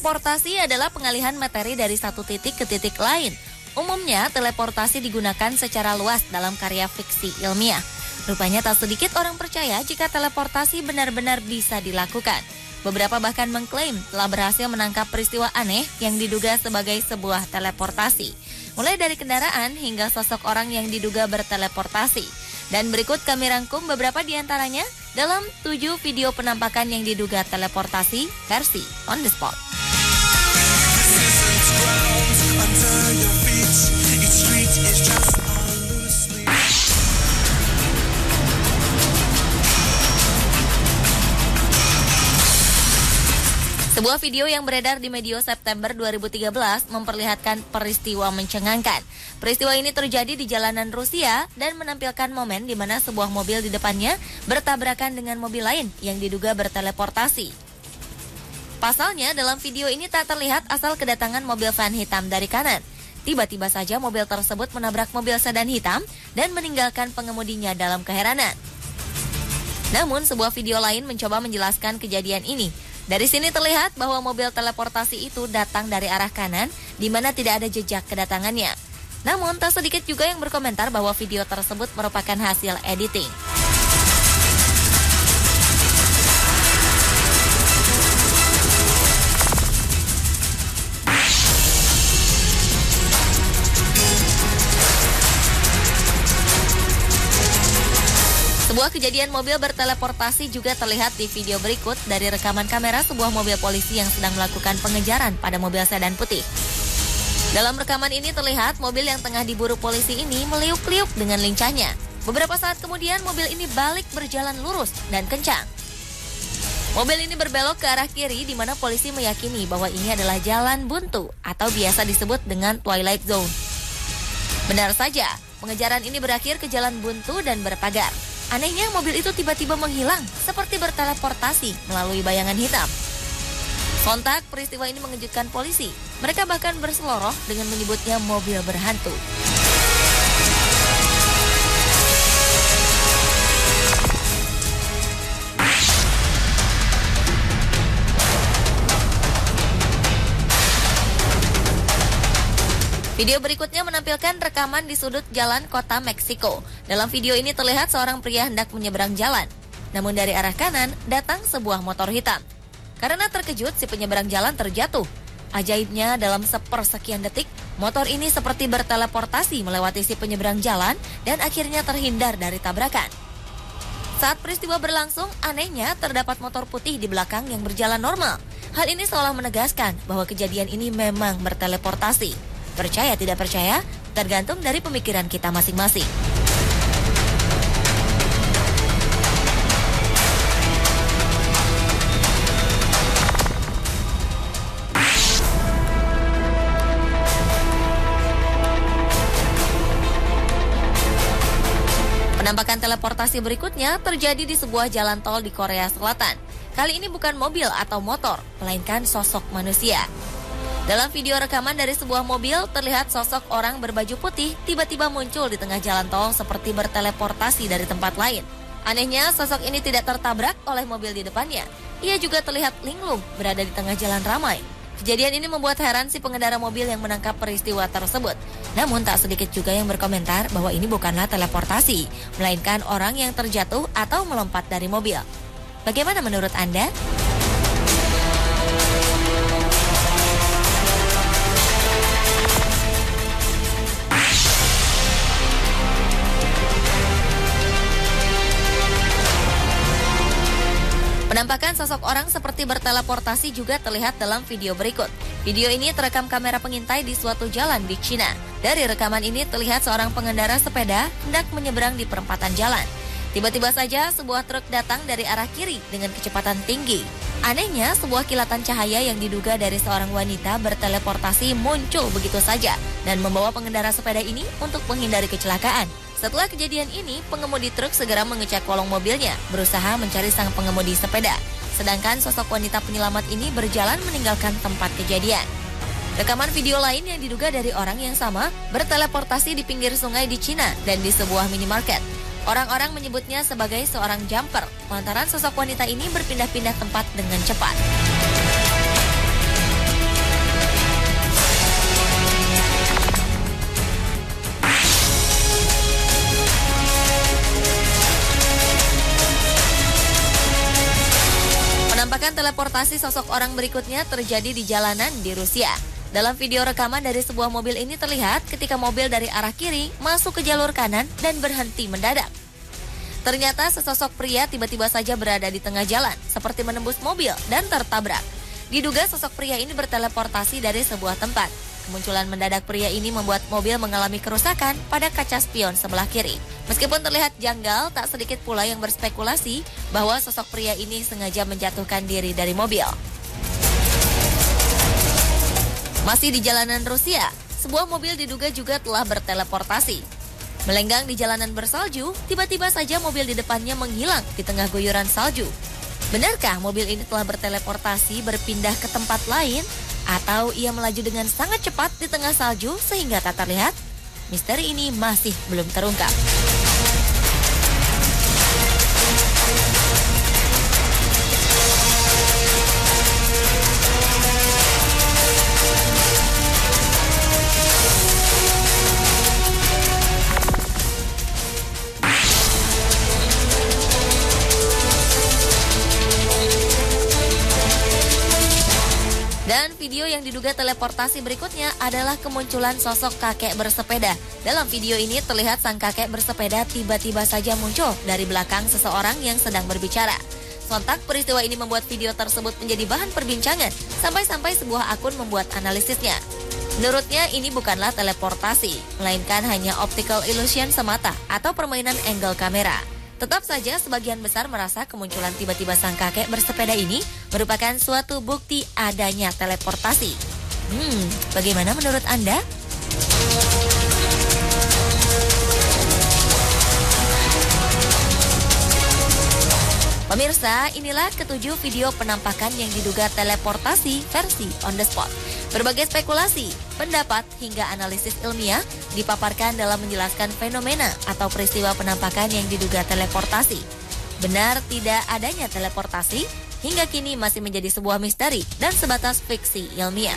Teleportasi adalah pengalihan materi dari satu titik ke titik lain. Umumnya, teleportasi digunakan secara luas dalam karya fiksi ilmiah. Rupanya tak sedikit orang percaya jika teleportasi benar-benar bisa dilakukan. Beberapa bahkan mengklaim telah berhasil menangkap peristiwa aneh yang diduga sebagai sebuah teleportasi. Mulai dari kendaraan hingga sosok orang yang diduga berteleportasi. Dan berikut kami rangkum beberapa di antaranya dalam 7 video penampakan yang diduga teleportasi versi On The Spot. Sebuah video yang beredar di media September 2013 memperlihatkan peristiwa mencengangkan. Peristiwa ini terjadi di jalanan Rusia dan menampilkan momen di mana sebuah mobil di depannya bertabrakan dengan mobil lain yang diduga berteleportasi. Pasalnya, dalam video ini tak terlihat asal kedatangan mobil van hitam dari kanan. Tiba-tiba saja mobil tersebut menabrak mobil sedan hitam dan meninggalkan pengemudinya dalam keheranan. Namun, sebuah video lain mencoba menjelaskan kejadian ini. Dari sini terlihat bahwa mobil teleportasi itu datang dari arah kanan, di mana tidak ada jejak kedatangannya. Namun, tak sedikit juga yang berkomentar bahwa video tersebut merupakan hasil editing. Sebuah kejadian mobil berteleportasi juga terlihat di video berikut dari rekaman kamera sebuah mobil polisi yang sedang melakukan pengejaran pada mobil sedan putih. Dalam rekaman ini terlihat mobil yang tengah diburu polisi ini meliuk-liuk dengan lincahnya. Beberapa saat kemudian mobil ini balik berjalan lurus dan kencang. Mobil ini berbelok ke arah kiri di mana polisi meyakini bahwa ini adalah jalan buntu atau biasa disebut dengan Twilight Zone. Benar saja, pengejaran ini berakhir ke jalan buntu dan berpagar. Anehnya mobil itu tiba-tiba menghilang seperti berteleportasi melalui bayangan hitam. Sontak peristiwa ini mengejutkan polisi. Mereka bahkan berseloroh dengan menyebutnya mobil berhantu. Video berikutnya menampilkan rekaman di sudut jalan kota Meksiko. Dalam video ini terlihat seorang pria hendak menyeberang jalan. Namun dari arah kanan datang sebuah motor hitam. Karena terkejut, si penyeberang jalan terjatuh. Ajaibnya, dalam sepersekian detik, motor ini seperti berteleportasi melewati si penyeberang jalan dan akhirnya terhindar dari tabrakan. Saat peristiwa berlangsung, anehnya terdapat motor putih di belakang yang berjalan normal. Hal ini seolah menegaskan bahwa kejadian ini memang berteleportasi. Percaya tidak percaya, tergantung dari pemikiran kita masing-masing. Penampakan teleportasi berikutnya terjadi di sebuah jalan tol di Korea Selatan. Kali ini bukan mobil atau motor, melainkan sosok manusia. Dalam video rekaman dari sebuah mobil, terlihat sosok orang berbaju putih tiba-tiba muncul di tengah jalan tol seperti berteleportasi dari tempat lain. Anehnya, sosok ini tidak tertabrak oleh mobil di depannya. Ia juga terlihat linglung berada di tengah jalan ramai. Kejadian ini membuat heran si pengendara mobil yang menangkap peristiwa tersebut. Namun tak sedikit juga yang berkomentar bahwa ini bukanlah teleportasi, melainkan orang yang terjatuh atau melompat dari mobil. Bagaimana menurut Anda? Penampakan sosok orang seperti berteleportasi juga terlihat dalam video berikut. Video ini terekam kamera pengintai di suatu jalan di Cina. Dari rekaman ini terlihat seorang pengendara sepeda hendak menyeberang di perempatan jalan. Tiba-tiba saja sebuah truk datang dari arah kiri dengan kecepatan tinggi. Anehnya, sebuah kilatan cahaya yang diduga dari seorang wanita berteleportasi muncul begitu saja dan membawa pengendara sepeda ini untuk menghindari kecelakaan. Setelah kejadian ini, pengemudi truk segera mengecek kolong mobilnya, berusaha mencari sang pengemudi sepeda. Sedangkan sosok wanita penyelamat ini berjalan meninggalkan tempat kejadian. Rekaman video lain yang diduga dari orang yang sama berteleportasi di pinggir sungai di Cina dan di sebuah minimarket. Orang-orang menyebutnya sebagai seorang jumper, lantaran sosok wanita ini berpindah-pindah tempat dengan cepat. Teleportasi sosok orang berikutnya terjadi di jalanan di Rusia. Dalam video rekaman dari sebuah mobil ini terlihat ketika mobil dari arah kiri masuk ke jalur kanan dan berhenti mendadak. Ternyata sesosok pria tiba-tiba saja berada di tengah jalan, seperti menembus mobil dan tertabrak. Diduga sosok pria ini berteleportasi dari sebuah tempat. Kemunculan mendadak pria ini membuat mobil mengalami kerusakan pada kaca spion sebelah kiri. Meskipun terlihat janggal, tak sedikit pula yang berspekulasi bahwa sosok pria ini sengaja menjatuhkan diri dari mobil. Masih di jalanan Rusia, sebuah mobil diduga juga telah berteleportasi. Melenggang di jalanan bersalju, tiba-tiba saja mobil di depannya menghilang di tengah guyuran salju. Benarkah mobil ini telah berteleportasi berpindah ke tempat lain? Atau ia melaju dengan sangat cepat di tengah salju sehingga tak terlihat? Misteri ini masih belum terungkap. Dan video yang diduga teleportasi berikutnya adalah kemunculan sosok kakek bersepeda. Dalam video ini terlihat sang kakek bersepeda tiba-tiba saja muncul dari belakang seseorang yang sedang berbicara. Sontak peristiwa ini membuat video tersebut menjadi bahan perbincangan, sampai-sampai sebuah akun membuat analisisnya. Menurutnya ini bukanlah teleportasi, melainkan hanya optical illusion semata atau permainan angle kamera. Tetap saja sebagian besar merasa kemunculan tiba-tiba sang kakek bersepeda ini merupakan suatu bukti adanya teleportasi. Bagaimana menurut Anda? Pemirsa, inilah ketujuh video penampakan yang diduga teleportasi versi on the spot. Berbagai spekulasi, pendapat, hingga analisis ilmiah dipaparkan dalam menjelaskan fenomena atau peristiwa penampakan yang diduga teleportasi. Benar tidak adanya teleportasi hingga kini masih menjadi sebuah misteri dan sebatas fiksi ilmiah.